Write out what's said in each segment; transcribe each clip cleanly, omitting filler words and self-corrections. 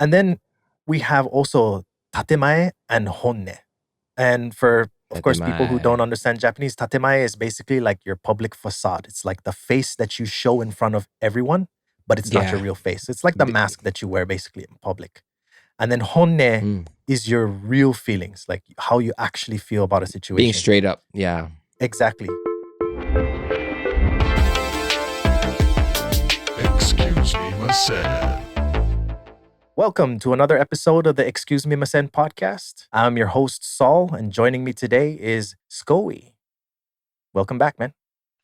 And then we have also Tatemae and Honne. And for, of course, people who don't Tatemae. understand Japanese, Tatemae is basically like your public facade. It's like the face that you show in front of everyone, but it's not your Yeah. real face. It's like the B- mask that you wear basically in public. And then Honne mm. is your real feelings, like how you actually feel about a Being situation. straight up. Yeah. Exactly. Excuse me, Masen. Welcome to another episode of the Excuse Me Masen podcast. I'm your host, Saul, and joining me today is Scoey. Welcome back, man.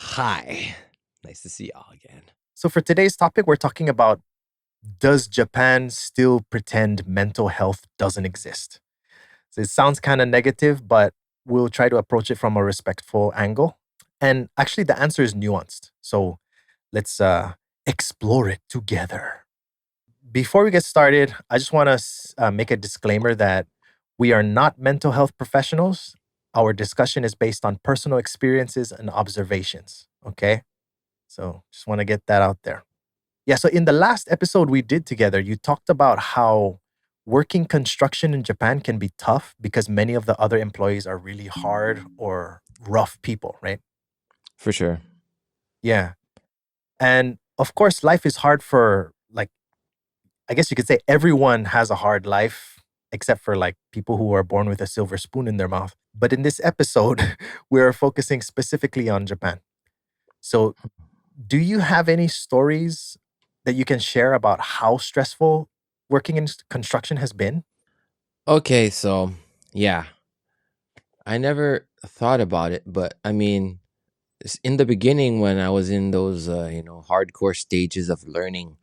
Hi. Nice to see y'all again. So, for today's topic, we're talking about, does Japan still pretend mental health doesn't exist? So it sounds kind of negative, but we'll try to approach it from a respectful angle. And actually, the answer is nuanced. So let's explore it together. Before we get started, I just want to make a disclaimer that we are not mental health professionals. Our discussion is based on personal experiences and observations. Okay. So just want to get that out there. Yeah. So in the last episode we did together, you talked about how working construction in Japan can be tough because many of the other employees are really hard or rough people, right? For sure. Yeah. And of course, life is hard for, like, I guess you could say everyone has a hard life except for like people who are born with a silver spoon in their mouth. But in this episode, we're focusing specifically on Japan. So, do you have any stories that you can share about how stressful working in construction has been? Okay, so yeah. I never thought about it, but I mean, in the beginning when I was in those hardcore stages of learning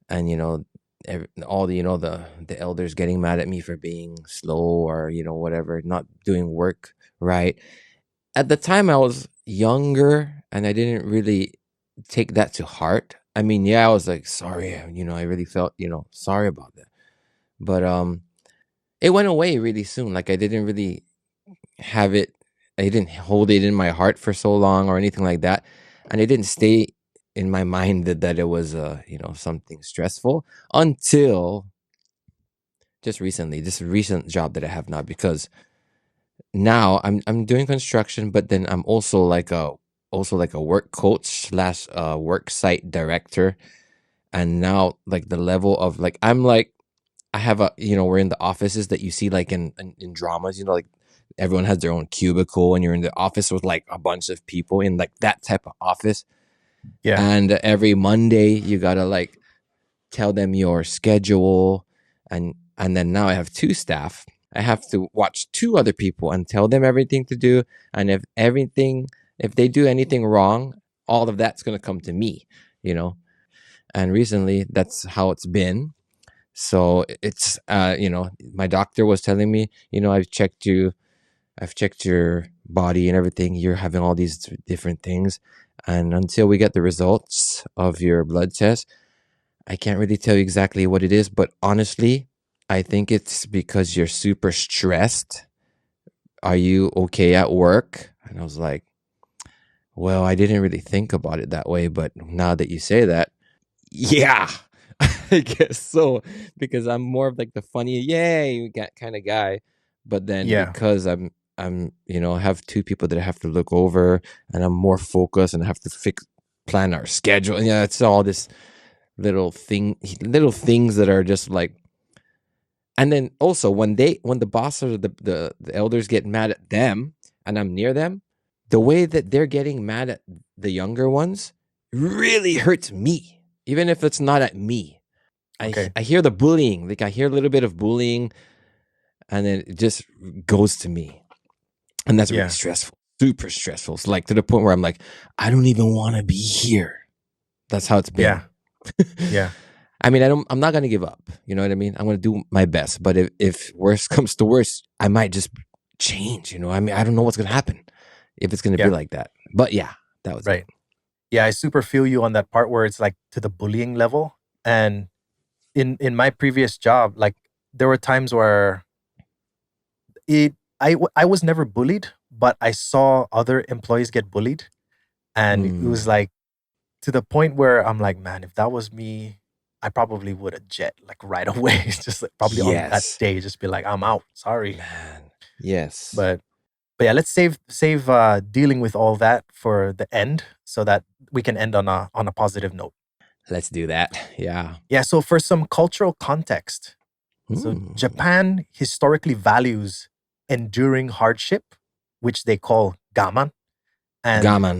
and all the the elders getting mad at me for being slow or whatever, not doing work right. At the time I was younger and I didn't really take that to heart. I mean, yeah, I was like, sorry, I really felt, sorry about that. But it went away really soon. Like I didn't really have it, I didn't hold it in my heart for so long or anything like that. And it didn't stay in my mind that it was something stressful until just recently, this recent job that I have now, because now I'm doing construction, but then I'm also like a work coach slash work site director. And now like the level of like I'm like I have a we're in the offices that you see like in dramas, like everyone has their own cubicle and you're in the office with like a bunch of people in like that type of office. Yeah. And every Monday you gotta like tell them your schedule, and then now I have two staff. I have to watch two other people and tell them everything to do. And if they do anything wrong, all of that's gonna come to me, you know. And recently, that's how it's been. So it's my doctor was telling me, I've checked your body and everything. You're having all these different things, and until we get the results of your blood test, I can't really tell you exactly what it is, but honestly, I think it's because you're super stressed. Are you okay at work? And I was like, well, I didn't really think about it that way, but now that you say that, yeah, I guess so. Because I'm more of like the funny, yay, kind of guy. But then Yeah. because I have two people that I have to look over, and I'm more focused and I have to plan our schedule. And yeah, it's all this little things that are just like. And then also when the boss or the elders get mad at them and I'm near them, the way that they're getting mad at the younger ones really hurts me, even if it's not at me. Okay. I hear the bullying, like I hear a little bit of bullying, and then it just goes to me, and that's really Yeah. stressful, super stressful. It's like to the point where I'm like, I don't even want to be here. That's how it's been. Yeah. Yeah. I mean, I'm not gonna give up. You know what I mean? I'm gonna do my best. But if worst comes to worst, I might just change. I mean, I don't know what's gonna happen if it's gonna be Yeah. like that. But yeah, that was it. Right. Yeah. I super feel you on that part where it's like to the bullying level. And in my previous job, like there were times where I was never bullied, but I saw other employees get bullied, and it Mm, was like to the point where I'm like, man, if that was me, I probably would have jet like right away. It's just like probably on that Yes. day, just be like, I'm out. Sorry. Man. Yes. But yeah, let's save dealing with all that for the end so that we can end on a positive note. Let's do that. Yeah. Yeah, so for some cultural context, so Hmm. Japan historically values enduring hardship, which they call gaman, and Gaman.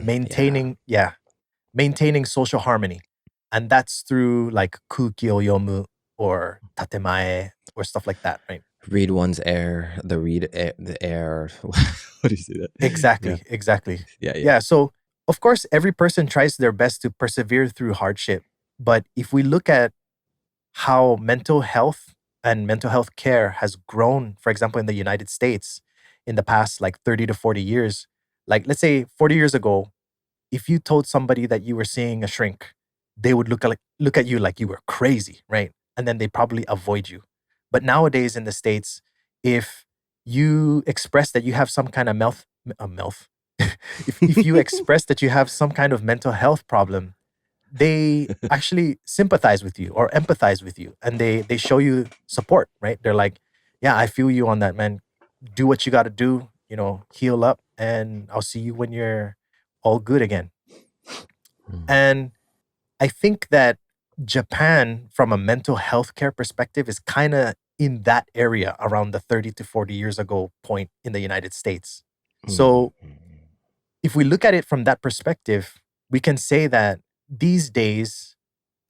maintaining social harmony. And that's through like Kuuki or Yomu or Tatemae or stuff like that, right? Read one's air. The air. What do you say that? Yeah. Exactly. Yeah. Yeah, so of course every person tries their best to persevere through hardship, but if we look at how mental health and mental health care has grown, for example, in the United States in the past like 30 to 40 years, like let's say 40 years ago, if you told somebody that you were seeing a shrink, they would look at you like you were crazy, right? And then they probably avoid you. But nowadays in the States, if you express that you have some kind of mouth, if you express that you have some kind of mental health problem, they actually sympathize with you or empathize with you, and they show you support, right? They're like, yeah, I feel you on that, man. Do what you got to do, heal up, and I'll see you when you're all good again. Hmm. And I think that Japan, from a mental health care perspective, is kind of in that area around the 30 to 40 years ago point in the United States. Hmm. So if we look at it from that perspective, we can say that these days,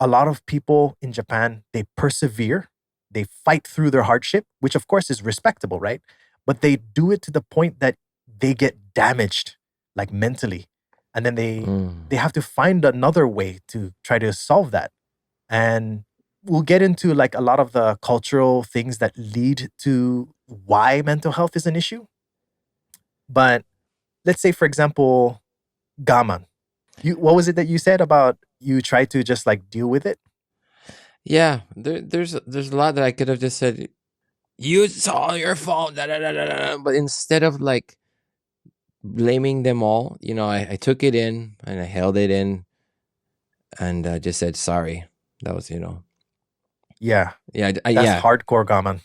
a lot of people in Japan, they persevere, they fight through their hardship, which of course is respectable, right? But they do it to the point that they get damaged, like mentally. And then they Hmm. have to find another way to try to solve that. And we'll get into like a lot of the cultural things that lead to why mental health is an issue. But let's say, for example, Gaman. What was it that you said about you try to just like deal with it? Yeah. There's a lot that I could have just said. It's all your fault. Da, da, da, da, da. But instead of like blaming them all, I took it in and I held it in and just said sorry. That was, Yeah, yeah, that's yeah, hardcore Gaman.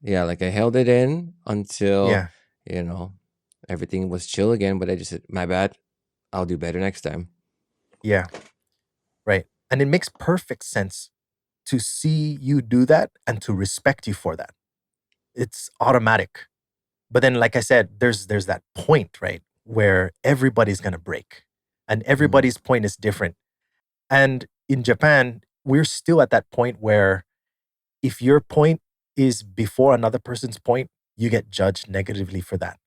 yeah. Like I held it in until Yeah, you know everything was chill again. But I just said, my bad. I'll do better next time. yeah, right. And it makes perfect sense to see you do that and to respect you for that. It's automatic. But then, like I said, there's that point, right, where everybody's gonna break, and Mm. everybody's point is different. And in Japan, we're still at that point where if your point is before another person's point, you get judged negatively for that.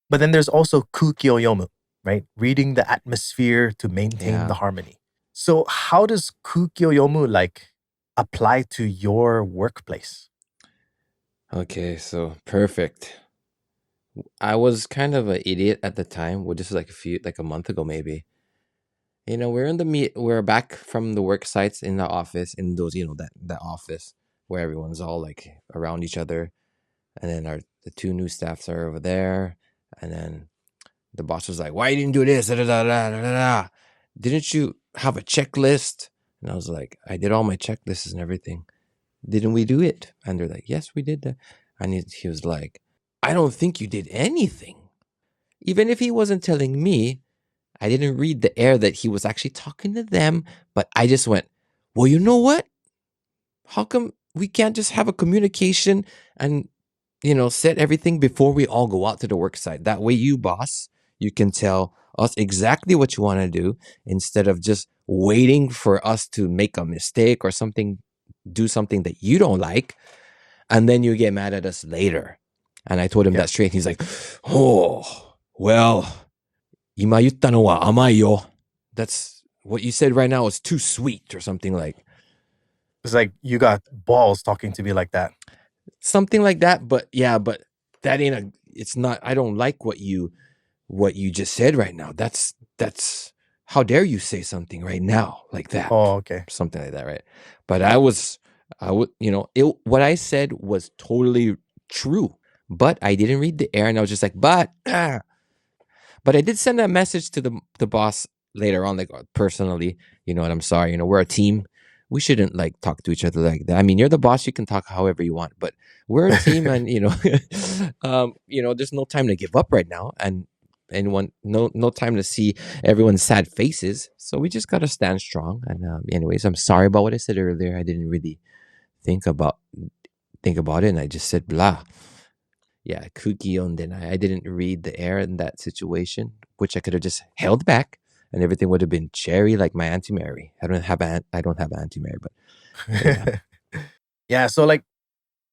But then there's also Kuuki Yomu, right? Reading the atmosphere to maintain Yeah. the harmony. So how does Kuuki Yomu like apply to your workplace? Okay. So perfect. I was kind of an idiot at the time. Well, just like a month ago, maybe. We're back from the work sites in the office, in those, that office where everyone's all like around each other. And then the two new staffs are over there. And then the boss was like, "Why you didn't do this? Da, da, da, da, da, da. Didn't you have a checklist?" And I was like, "I did all my checklists and everything. Didn't we do it?" And they're like, "Yes, we did that." And he was like, "I don't think you did anything." Even if he wasn't telling me, I didn't read the air that he was actually talking to them, but I just went, "Well, you know what? How come we can't just have a communication and, set everything before we all go out to the work site? That way, you, boss, you can tell us exactly what you want to do instead of just waiting for us to make a mistake or something, do something that you don't like, and then you get mad at us later." And I told him Yeah. that straight. He's like, "Oh, well, 今言ったのは甘いよ. That's what you said right now is too sweet," or something like It's like you got balls talking to me like that. that. But yeah, but that ain't it's not. I don't like what you just said right now. That's how dare you say something right now like that, Oh, okay. something like that, right? But what I said was totally true, but I didn't read the air, and I was just like, but I did send a message to the boss later on, like personally, and I'm sorry, we're a team. we shouldn't like talk to each other like that. I mean, you're the boss, you can talk however you want, but we're a team, and there's no time to give up right now, and anyone, no time to see everyone's sad faces. So we just gotta stand strong. And anyways, I'm sorry about what I said earlier. I didn't really think about it, and I just said blah. Yeah, Kuuki and I didn't read the air in that situation, which I could have just held back, and everything would have been cherry like my Auntie Mary. I don't have Auntie Mary, but yeah. Yeah, so like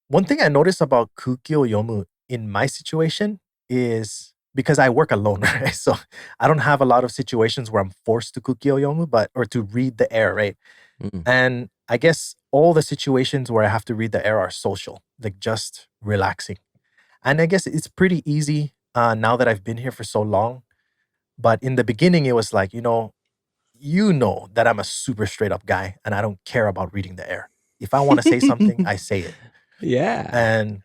one thing I noticed about Kukyo Yomu in my situation is because I work alone, right? So I don't have a lot of situations where I'm forced to Kukyo Yomu, or to read the air, right? Mm, And I guess all the situations where I have to read the air are social, like just relaxing. And I guess it's pretty easy now that I've been here for so long. But in the beginning, it was like, that I'm a super straight up guy and I don't care about reading the air. If I want to say something, I say it. yeah. And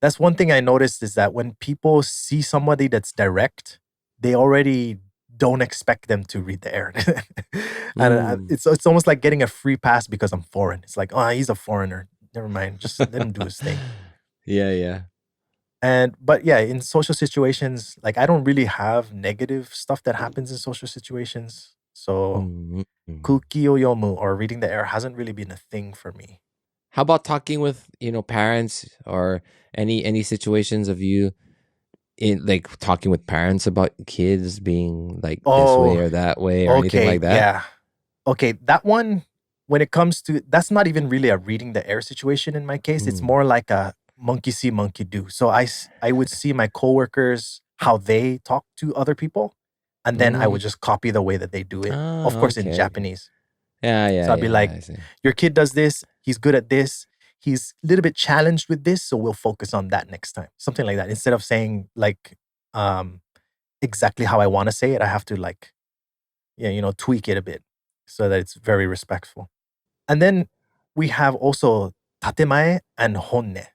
that's one thing I noticed is that when people see somebody that's direct, they already don't expect them to read the air. And Mm. it's almost like getting a free pass because I'm foreign. It's like, oh, he's a foreigner. Never mind. Just let him do his thing. Yeah, yeah. But yeah, in social situations, like I don't really have negative stuff that happens in social situations. So Mm, mm. kuki o yomu or reading the air hasn't really been a thing for me. How about talking with parents, or any situations of you in like talking with parents about kids being like this way Oh, or that way or anything okay, like that? yeah. Okay, that one, when it comes to that's not even really a reading the air situation in my case. It's Mm. more like a monkey see, monkey do. So I would see my coworkers how they talk to other people, and then I Mm. would just copy the way that they do it. Of Ah, course, in okay, okay. Japanese. Yeah, So yeah, I'd be yeah. like, I see. your kid does this, he's good at this, he's a little bit challenged with this, so we'll focus on that next time. Something like that. Instead of saying like um exactly how I want to say it, I have to like, yeah, tweak it a bit so that it's very respectful. And then we have also Tatemae and Honne.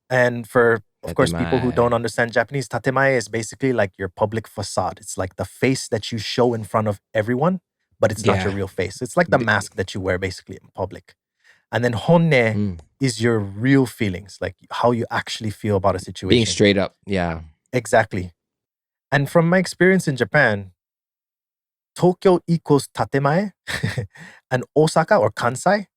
And for, of course, people who don't Tatemae. understand Japanese, Tatemae is basically like your public facade. It's like the face that you show in front of everyone, but it's not your Yeah. real face. It's like the B- mask that you wear basically in public. And then Honne mm. is your real feelings, like how you actually feel about a Being situation. straight up. Yeah. Exactly. And from my experience in Japan, Tokyo equals Tatemae and Osaka or Kansai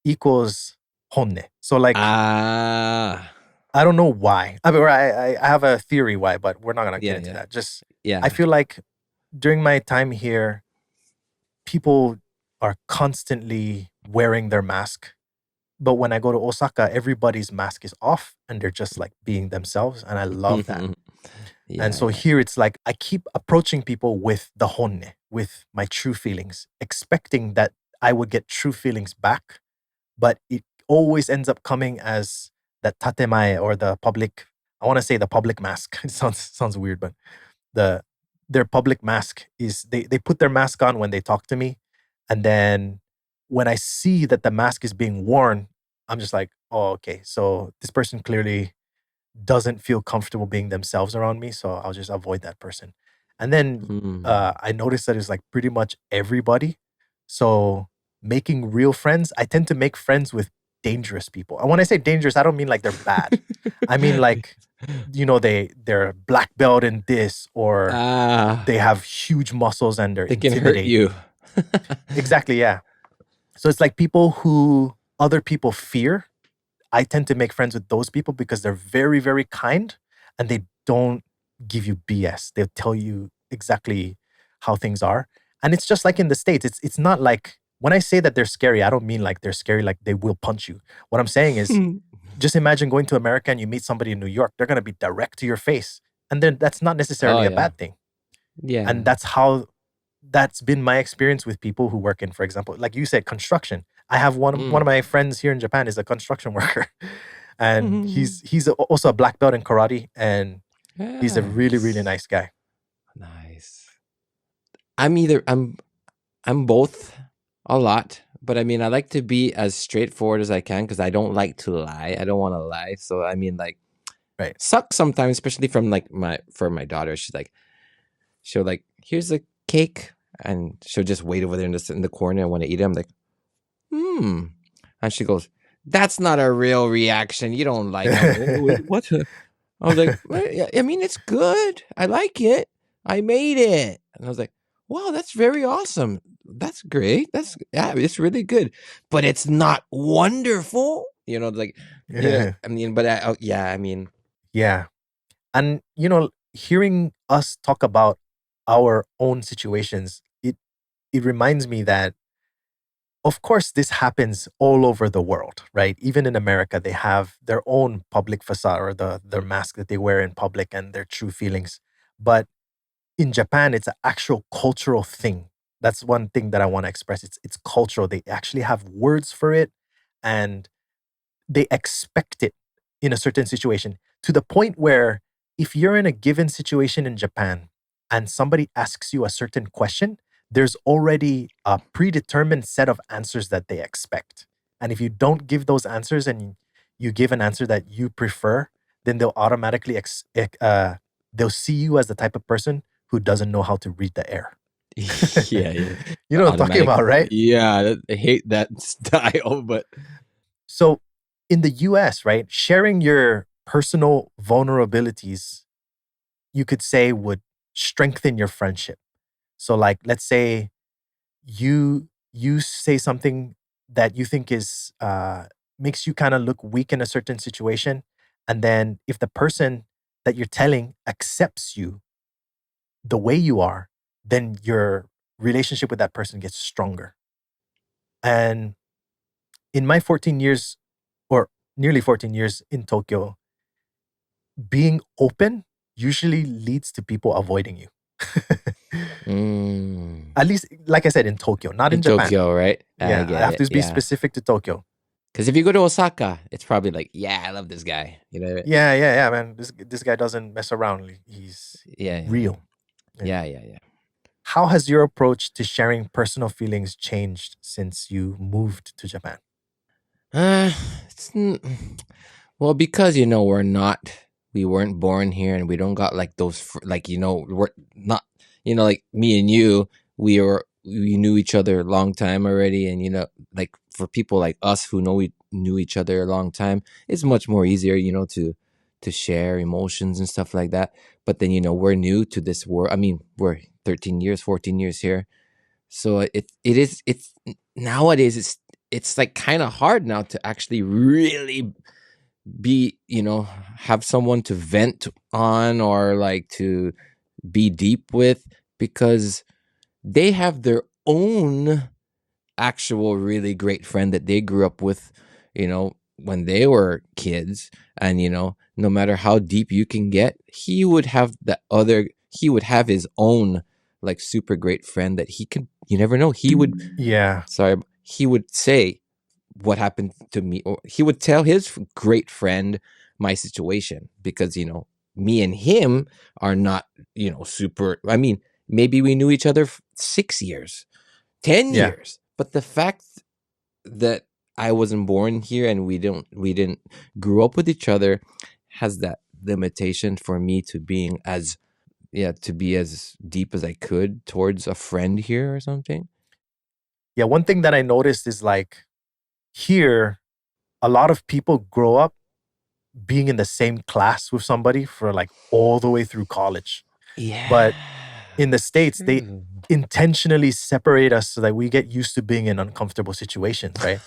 equals Honne. So like Ah. I don't know why. I mean, or I have a theory why, but we're not gonna get Yeah, into yeah. that. Just I Yeah. feel like during my time here, people are constantly wearing their mask. But when I go to Osaka, everybody's mask is off and they're just like being themselves. And I love that. And Yeah, so yeah. here it's like I keep approaching people with the honne, with my true feelings, expecting that I would get true feelings back. But it always ends up coming as that tatemae or the public, I want to say the public mask. It sounds weird, but the their public mask is they put their mask on when they talk to me. And then when I see that the mask is being worn, I'm just like, oh, okay. So this person clearly doesn't feel comfortable being themselves around me, so I'll just avoid that person. And then Mm. I noticed that it's like pretty much everybody. So making real friends, I tend to make friends with dangerous people. And when I say dangerous, I don't mean like they're bad. I mean like, they're black belt in this, or Ah. they have huge muscles and they're They can hurt intimidating. you. Exactly, yeah. So it's like people who other people fear. I tend to make friends with those people because they're very, very kind and they don't give you BS. They'll tell you exactly how things are. And it's just like in the States. It's not like when I say that they're scary, I don't mean like they're scary like they will punch you. What I'm saying is just imagine going to America and you meet somebody in New York. They're gonna be direct to your face. And then that's not Oh necessarily a yeah. bad thing. And Yeah. that's been my experience with people who work in, for example, like you said, construction. I have one of Mm. my friends here in Japan is a construction worker, and he's also a black belt in karate, and he's a really really Nice. nice guy. Nice. I'm both a lot, but I mean I like to be as straightforward as I can because I don't like to lie. I don't want to lie. So I mean like Right. sucks sometimes, especially from like my daughter. She'll like, here's a cake, and she'll just wait over there in the corner and want to eat it. I'm like, hmm. And she goes, "That's not a real reaction. You don't like." I'm like, "Wait, what?" I was like, "Well, yeah, I mean, it's good. I like it. I made it." And I was like, "Wow, that's very awesome. That's great. That's yeah, it's really good, but it's not wonderful." Like I mean, but yeah, I mean, Yeah. And hearing us talk about our own situations, it reminds me that of course this happens all over the world, right? Even in America, they have their own public facade or their mask that they wear in public and their true feelings. But in Japan, it's an actual cultural thing. That's one thing that I want to express. It's cultural. They actually have words for it, and they expect it in a certain situation to the point where if you're in a given situation in Japan and somebody asks you a certain question, there's already a predetermined set of answers that they expect. And if you don't give those answers and you give an answer that you prefer, then they'll automatically they'll see you as the type of person who doesn't know how to read the air. yeah, yeah, You the know what I'm talking automatic. about, right? Yeah, I hate that style, but So in the US, right, sharing your personal vulnerabilities, you could say would strengthen your friendship. So like let's say you say something that you think is makes you kind of look weak in a certain situation. And then if the person that you're telling accepts you the way you are, then your relationship with that person gets stronger. And in my 14 years or nearly 14 years in Tokyo, being open usually leads to people avoiding you. mm, At least, like I said, in Tokyo, not in in Japan. Tokyo, right? I Yeah, I get have it. to be Yeah, specific to Tokyo. because if you go to Osaka, it's probably like, yeah, I love this guy. Yeah, yeah, yeah, man. This guy doesn't mess around. He's Yeah, yeah, real. Yeah. yeah, yeah, yeah. How has your approach to sharing personal feelings changed since you moved to Japan? Uh, it's, well, because we weren't born here, and we don't got like those, like we're not, like me and you, we knew each other a long time already, and like for people like us who we knew each other a long time, it's much more easier, to share emotions and stuff like that. But then we're new to this world. I mean, we're 13 years, 14 years here, so it's nowadays it's like kind of hard now to actually really be have someone to vent on or like to be deep with, because they have their own actual really great friend that they grew up with, when they were kids. And no matter how deep you can get, he would have his own like super great friend that you never know, Yeah, he would say what happened to me, or he would tell his great friend my situation, because me and him are not super. I mean, maybe we knew each other 6 years, 10 yeah, years, but the fact that I wasn't born here and we didn't grow up with each other has that limitation for me to being as yeah to be as deep as I could towards a friend here or something. yeah. One thing that I noticed is like here, a lot of people grow up being in the same class with somebody for like all the way through college. Yeah, But in the States, they true. intentionally separate us so that we get used to being in uncomfortable situations, right?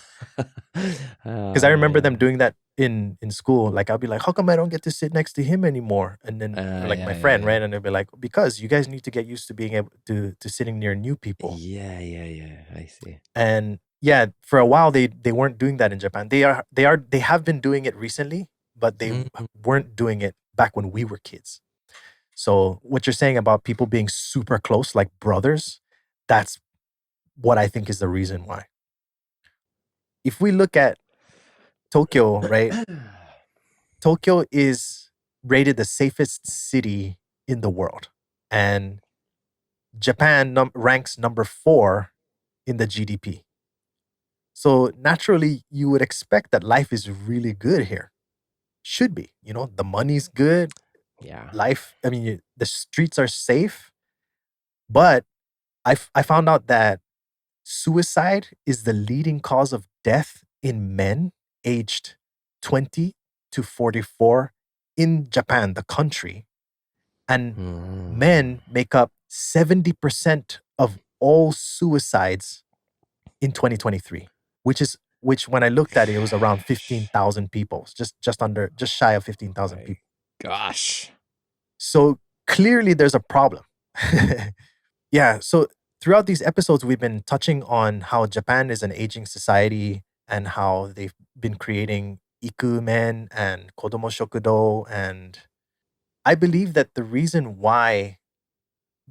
Because I remember Yeah. them doing that in school. Like I'll be like, "How come I don't get to sit next to him anymore?" And then or like my Yeah, yeah, friend, yeah. right? And they'll be like, "Because you guys need to get used to being able to sitting near new people." Yeah, yeah, yeah. I see. And yeah, for a while they weren't doing that in Japan. They have been doing it recently, but they Mhm. weren't doing it back when we were kids. So what you're saying about people being super close, like brothers, that's what I think is the reason why. If we look at Tokyo, right? Tokyo is rated the safest city in the world, and Japan ranks number 4 in the GDP. So naturally, you would expect that life is really good here. Should be, the money's good. Yeah. Life, I mean, the streets are safe. But I found out that suicide is the leading cause of death in men aged 20 to 44 in Japan, the country. And men make up 70% of all suicides in 2023, which when I looked at it, it was around 15,000 people, just shy of 15,000 My people. gosh. So clearly there's a problem. Yeah, so throughout these episodes we've been touching on how Japan is an aging society and how they've been creating ikumen and kodomo shokudo, and I believe that the reason why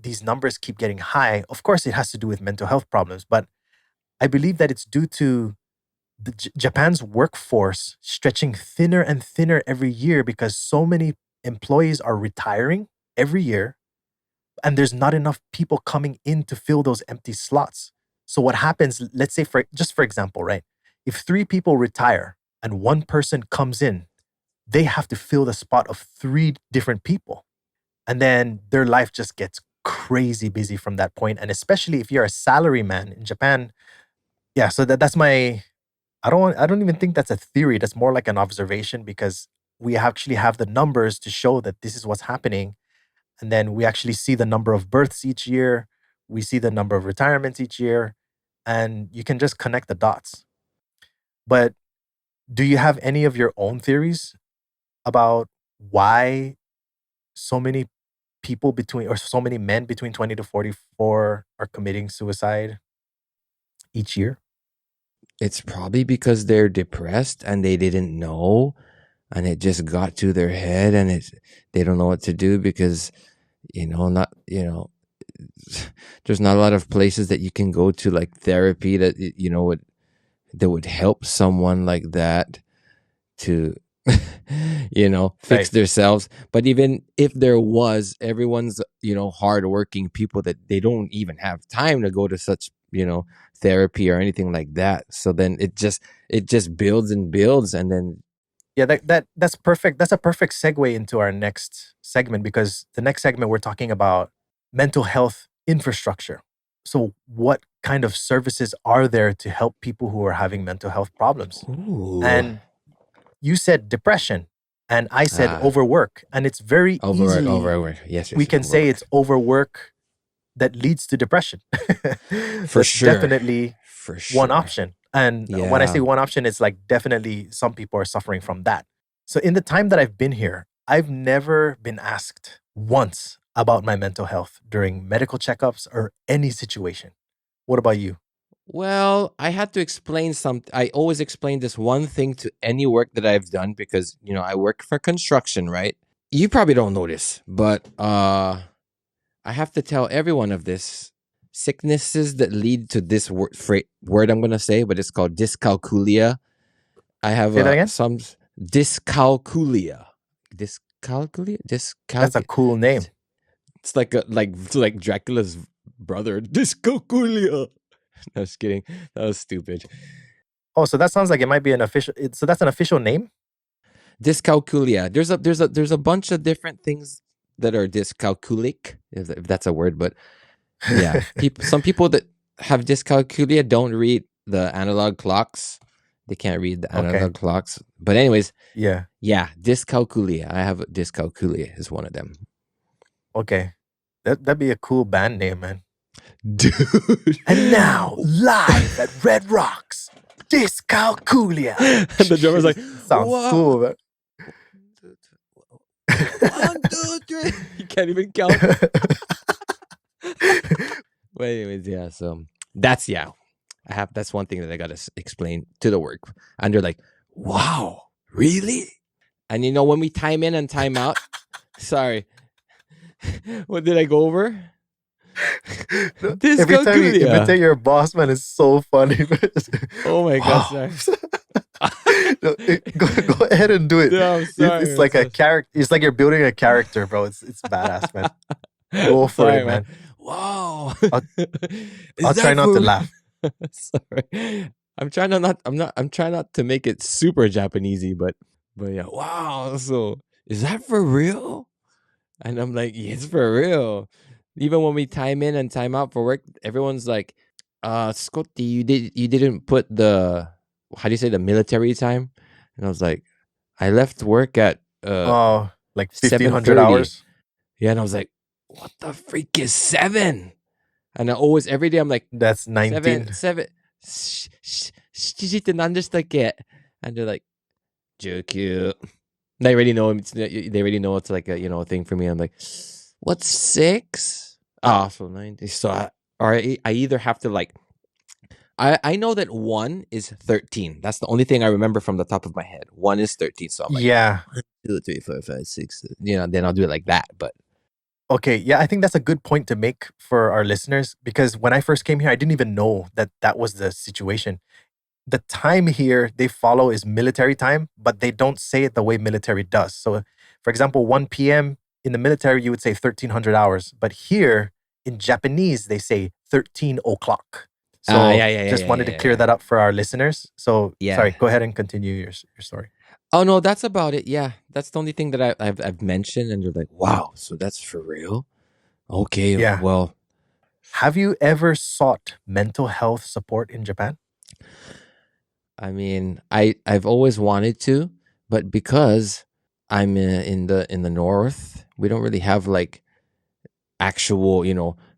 these numbers keep getting high, of course it has to do with mental health problems, but I believe that it's due to Japan's workforce stretching thinner and thinner every year because so many employees are retiring every year and there's not enough people coming in to fill those empty slots. So what happens, let's say for example, right? If 3 people retire and 1 person comes in, they have to fill the spot of 3 different people. And then their life just gets crazy busy from that point. And especially if you're a salary man in Japan. Yeah, so that's my I don't even think that's a theory. That's more like an observation because we actually have the numbers to show that this is what's happening. And then we actually see the number of births each year. We see the number of retirements each year. And you can just connect the dots. But do you have any of your own theories about why so many people between or so many men between 20 to 44 are committing suicide each year? It's probably because they're depressed and they didn't know, and it just got to their head, and they don't know what to do because not there's not a lot of places that you can go to, like therapy, that would help someone like that to fix Right. themselves. But even if there was, everyone's hardworking people that they don't even have time to go to such therapy or anything like that. So then it just builds and builds, and then Yeah, that's perfect. That's a perfect segue into our next segment because the next segment we're talking about mental health infrastructure. So what kind of services are there to help people who are having mental health problems? ooh, And you said depression and I said ah, overwork, and it's very overwork, easily overwork. Yes, we yes, yes, can say overwork. it's overwork that leads to depression. For That's sure, definitely for one sure. option. And when I say Yeah. one option, it's like definitely some people are suffering from that. So in the time that I've been here, I've never been asked once about my mental health during medical checkups or any situation. What about you? Well, I had to explain something. I always explain this one thing to any work that I've done because I work for construction, right? You probably don't know this, but I have to tell everyone of this sicknesses that lead to this word I'm gonna say, but it's called dyscalculia. I have Say that again? some dyscalculia, dyscalculia, That's a dyscalculia. cool name. It's like Dracula's brother, dyscalculia. I was kidding. That was stupid. Oh, so that sounds like it might be an official. So that's an official name? Dyscalculia. There's a bunch of different things that are dyscalculic, if that's a word, but yeah, some people that have dyscalculia don't read the analog clocks. They can't read the Okay. analog clocks. But anyways, Yeah. yeah, dyscalculia. I have dyscalculia is one of them. Okay. That'd be a cool band name, man. Dude. And now, live at Red Rocks, Dyscalculia. And the drummer's like, Sounds "What? cool, man. 1, 2, 3." He can't even count. But anyways, yeah. So yeah. That's one thing that I gotta explain to the work, and they're like, "Wow, really?" And when we time in and time out, sorry, what did I go over? No, every time you Dyscalculia. imitate your boss, man, it's so funny. Oh my gosh, Wow. sorry. No, go ahead and do it. No, I'm sorry. It's I'm like a so character. It's like you're building a character, bro. It's badass, man. Go for it, sorry, man. man. Wow. I'll Is I'll try that not to for laugh. sorry. I'm trying not to make it super Japanesey, but yeah. Wow. So is that for real? And I'm like, yeah, it's for real. Even when we time in and time out for work, everyone's like, Scotty, you didn't put the, how do you say, the military time? And I was like, I left work at Oh, like 1500 7:30. hours. Yeah, and I was like, what the freak is 7? And I always, every day I'm like, That's 7, 19. 7. And they're like, JQ. They already know they already know it's like a, a thing for me. I'm like, what's 6? Oh, so 90. So I either have to like, I know that 1 is 13. That's the only thing I remember from the top of my head. 1 is 13. So I'm like, Yeah. 1, 2, 3, 4, 5, 6. Then I'll do it like that. But Okay. Yeah, I think that's a good point to make for our listeners because when I first came here, I didn't even know that that was the situation. The time here they follow is military time, but they don't say it the way military does. So, for example, 1 p.m. in the military, you would say 1300 hours. But here in Japanese, they say 13 o'clock. So, just wanted to clear that up for our listeners. So, yeah. sorry, go ahead and continue your story. Oh no, that's about it. Yeah, that's the only thing that I've mentioned, and they're like, "Wow, so that's for real?" Okay, Yeah. well, Have you ever sought mental health support in Japan? I mean, I've always wanted to, but because I'm in the north, we don't really have like actual,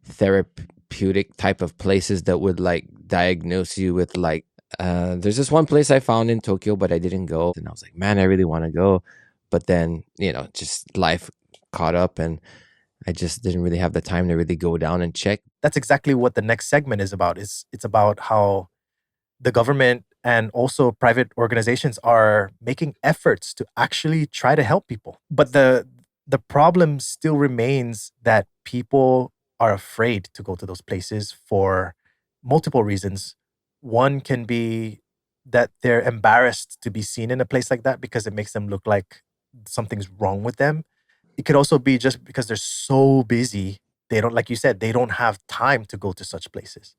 therapeutic type of places that would like diagnose you with like. There's this one place I found in Tokyo, but I didn't go, and I was like, man, I really want to go, but then just life caught up, and I just didn't really have the time to really go down and check. That's exactly what the next segment is about. It's about how the government and also private organizations are making efforts to actually try to help people. But the problem still remains that people are afraid to go to those places for multiple reasons. One can be that they're embarrassed to be seen in a place like that because it makes them look like something's wrong with them. It could also be just because they're so busy, they don't, like you said, they don't have time to go to such places.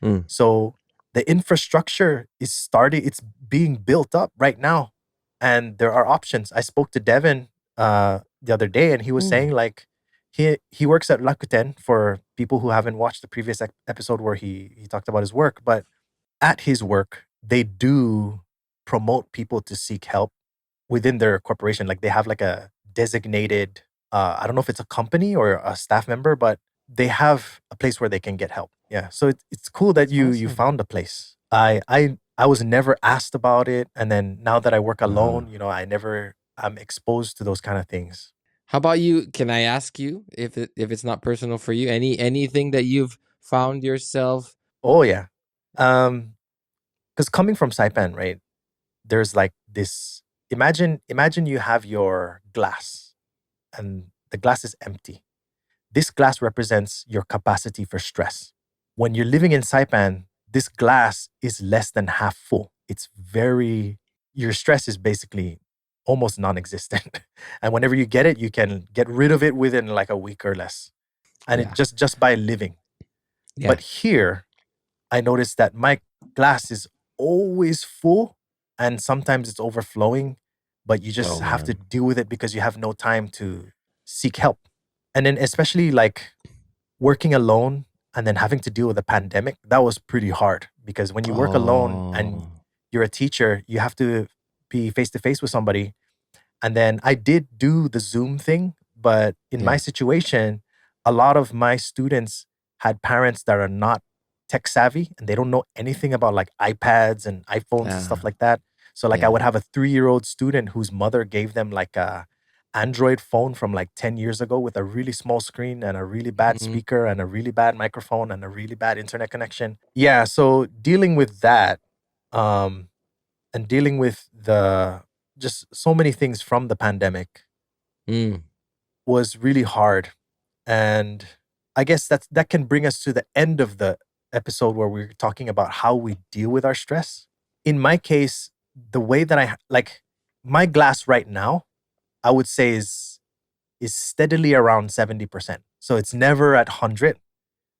Mm. So the infrastructure is starting, it's being built up right now. And there are options. I spoke to Devin the other day and he was saying Mm. like he works at Rakuten for people who haven't watched the previous episode where he talked about his work, but at his work, they do promote people to seek help within their corporation. Like they have like a designated, I don't know if it's a company or a staff member, but they have a place where they can get help. Yeah. So it's cool that That's you awesome. found a place. I was never asked about it. And then now that I work alone, I'm exposed to those kind of things. How about you? Can I ask you if it's not personal for you? Anything that you've found yourself? Oh yeah. Because coming from Saipan, right? There's like this imagine you have your glass and the glass is empty. This glass represents your capacity for stress. When you're living in Saipan, this glass is less than half full. Your stress is basically almost non existent. And whenever you get it, you can get rid of it within like a week or less. And it Yeah, just by living. yeah. But here, I noticed that my glass is always full and sometimes it's overflowing, but you just Oh have to man. deal with it because you have no time to seek help. And then, especially like working alone and then having to deal with a pandemic, that was pretty hard because when you work alone and Oh, you're a teacher, you have to be face to face with somebody. And then I did do the Zoom thing, but in my yeah. situation, a lot of my students had parents that are not tech savvy and they don't know anything about like iPads and iPhones and stuff Ah, like that. So like I yeah. would have a 3-year-old student whose mother gave them like a Android phone from like 10 years ago with a really small screen and a really bad Mm, speaker and a really bad microphone and a really bad internet connection. Yeah, so dealing with that um and dealing with the just so many things from the pandemic mm, was really hard. And I guess that can bring us to the end of the episode where we're talking about how we deal with our stress. In my case, the way that like my glass right now, I would say is steadily around 70%. So it's never at 100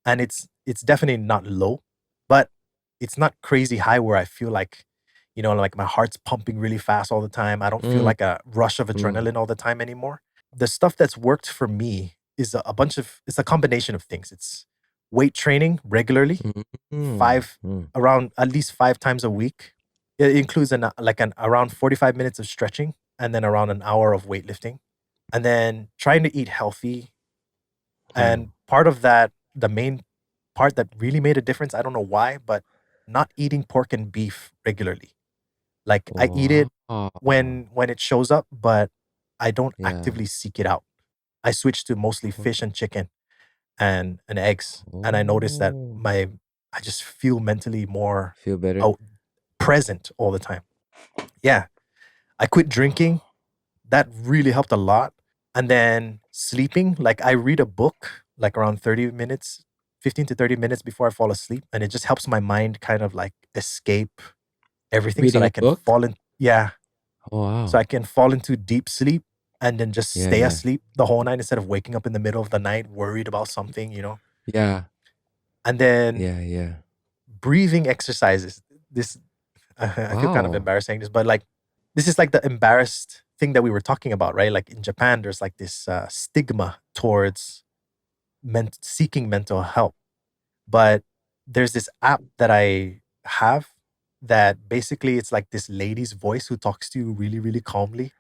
and it's definitely not low, but it's not crazy high where I feel like like my heart's pumping really fast all the time. I don't feel mm, like a rush of mm. adrenaline all the time anymore. The stuff that's worked for me is a bunch of it's a combination of things. It's weight training regularly, around at least 5 times a week. It includes an around 45 minutes of stretching and then around an hour of weightlifting, and then trying to eat healthy. And part of that, the main part that really made a difference, I don't know why, but not eating pork and beef regularly. Like I eat it when it shows up, but I don't Yeah. actively seek it out. I switched to mostly fish and chicken and eggs, and I noticed that I just feel mentally more Feel better? present all the time. Yeah, I quit drinking. That really helped a lot. And then sleeping, like I read a book like around 30 minutes, 15 to 30 minutes before I fall asleep, and it just helps my mind kind of like escape everything so Reading that a I can book? fall in. Yeah, Oh, wow. so I can fall into deep sleep and then just Yeah, stay yeah. asleep the whole night instead of waking up in the middle of the night worried about something, you know? Yeah. And then Yeah, yeah. breathing exercises. This, I feel kind of Wow. embarrassed saying this, but like, this is like the embarrassed thing that we were talking about, right? Like in Japan, there's like this stigma towards seeking mental help. But there's this app that I have that basically it's like this lady's voice who talks to you really, really calmly.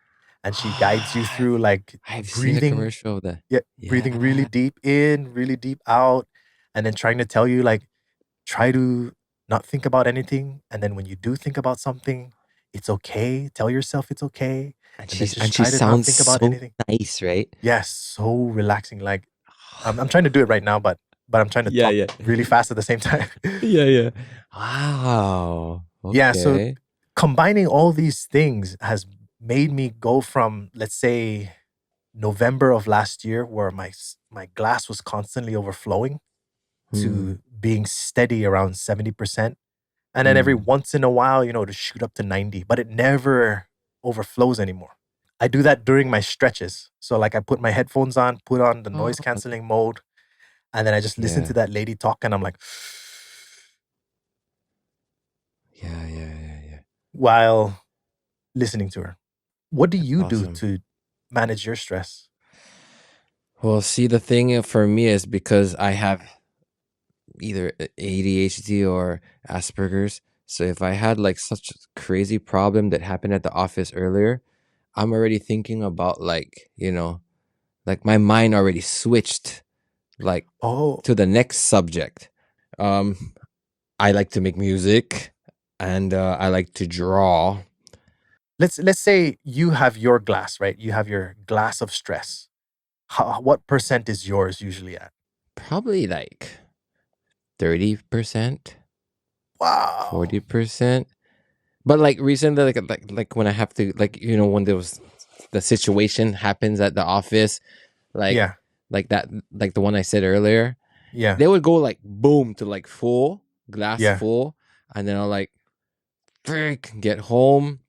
And she guides you through like I've seen a breathing, commercial of that. yeah, breathing really Yeah. deep in, really deep out, and then trying to tell you like, try to not think about anything. And then when you do think about something, it's okay. Tell yourself it's okay. And then just And she try to not sounds think about so anything. nice, right? Yes, so relaxing. Like I'm trying to do it right now, but I'm trying to Yeah, talk yeah. really fast at the same time. Yeah, yeah. Wow. Yeah, so Okay. combining all these things has made me go from, let's say, November of last year, where my glass was constantly overflowing, Hmm. to being steady around 70%. And then every Hmm. once in a while, to shoot up to 90, but it never overflows anymore. I do that during my stretches. So like I put my headphones on, put on the noise Oh, canceling mode, and then I just listen yeah. to that lady talk and I'm like, Yeah, yeah, yeah, yeah. while listening to her. What do That's you do awesome. to manage your stress? Well, see, the thing for me is because I have either ADHD or Asperger's. So if I had like such a crazy problem that happened at the office earlier, I'm already thinking about like my mind already switched like Oh, to the next subject. Um, I like to make music and I like to draw. let's say you have your glass, right? You have your glass of stress. What percent is yours usually at? Probably like 30%, Wow. 40%. But like recently, like when I have to when there was the situation happens at the office, like Yeah. like that like the one I said earlier, Yeah. they would go like boom to like full glass Yeah. full, and then I'll like frick get home,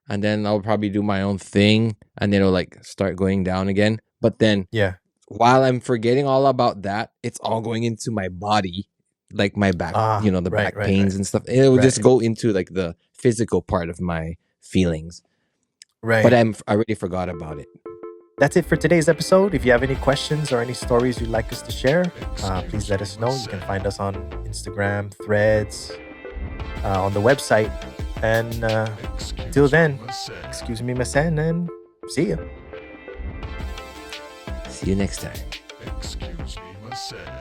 and then I'll probably do my own thing, and then it'll like start going down again. But then Yeah. while I'm forgetting all about that, it's all going into my body, like my back, Ah, the right, back right, right. pains and stuff. It will Right. just go into like the physical part of my feelings. But Right. I already forgot about it. That's it for today's episode. If you have any questions or any stories you'd like us to share, please let us know. You can find us on Instagram, Threads, on the website. And until then, excuse me, Masen, and see you. See you next time. Excuse me, myself.